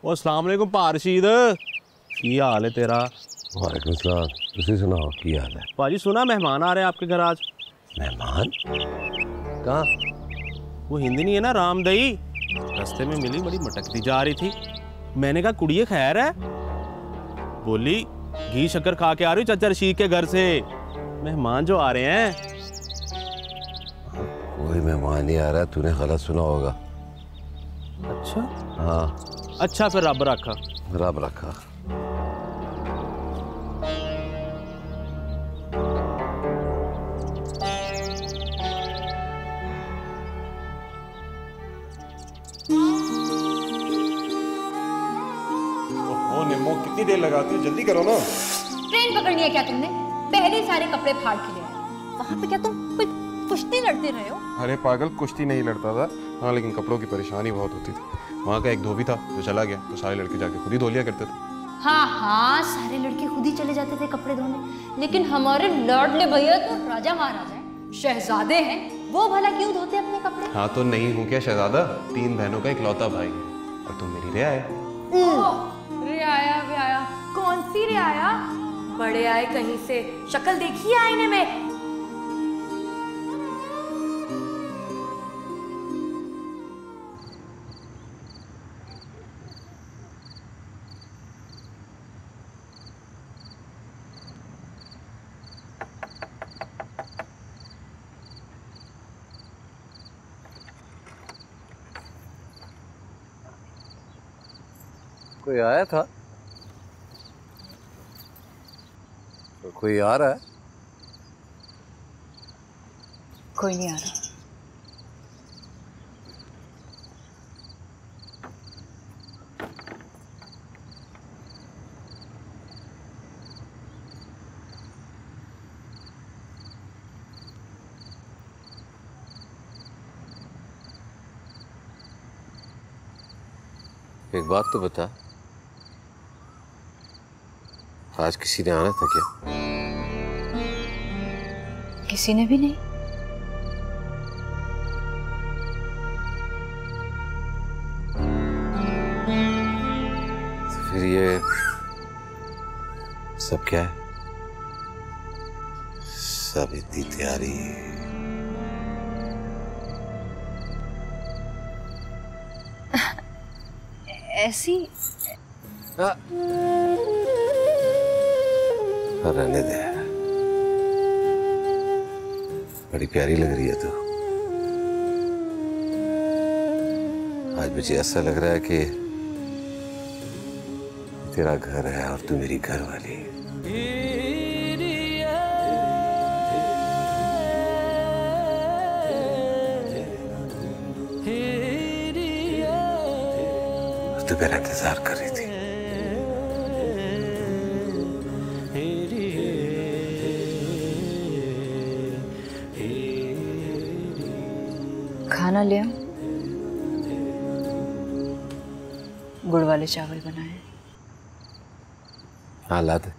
ओ अस्सलाम वालेकुम पारशीद, की हाल है तेरा? वालेकुम सलाम। तुसी सुनाओ की हाल है? पाजी सुना मेहमान आ रहे हैं आपके घर आज। मेहमान? कहाँ? वो हिंदी नहीं है ना, रामदई, रास्ते में मिली, बड़ी मटकती जा रही थी। मैंने कहा कुड़िए खैर है? बोली घी शक्कर खा के आ रही हूँ चाचा रशीद के घर से। मेहमान जो आ रहे हैं। कोई मेहमान ही आ रहा है, तूने गलत सुना होगा। अच्छा हाँ। अच्छा फिर रब रखा। रब रखा। ओह निम्मो, कितनी देर लगाती हो, जल्दी करो ना। ट्रेन पकड़नी है क्या तुमने? पहले सारे कपड़े फाड़ के ले आए। वहाँ पे क्या तुम कोई कुश्ती लड़ते रहे हो? अरे पागल, कुश्ती नहीं लड़ता था। हाँ लेकिन कपड़ों की परेशानी बहुत होती थी। वहाँ का एक धोबी था जो चला गया, तो सारे लड़के जाके खुद ही धो लिया करते थे। हाँ हाँ, सारे लड़के खुद ही चले जाते थे कपड़े धोने, लेकिन हमारे लाडले भैया तो राजा महाराजा हैं, शहजादे हैं, वो भला क्यों धोते अपने कपड़े? हाँ तो नहीं हूँ क्या शहजादा? 3 बहनों का इकलौता भाई है, और तुम मेरी रियाया। रियाया व्याया? कौन सी रियाया? बड़े आए कहीं से, शक्ल देखी है आईने में? कोई आया था? तो कोई आ रहा है? कोई नहीं आ रहा। एक बात तो बता, आज किसी ने आना था क्या? किसी ने भी नहीं। तो फिर ये सब क्या है? सब इतनी तैयारी? ऐसी रहने दे, बड़ी प्यारी लग रही है तू। आज मुझे ऐसा लग रहा है कि तेरा घर है और तू मेरी घर वाली। तू मेरा इंतजार कर रही थी। खाना ले आओ, गुड़ वाले चावल बनाए। हाँ ला दे,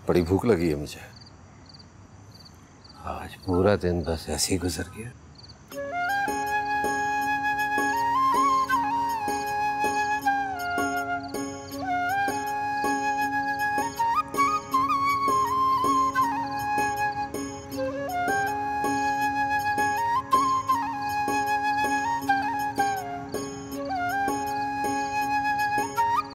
बड़ी भूख लगी है मुझे। आज पूरा दिन बस ऐसे ही गुजर गया।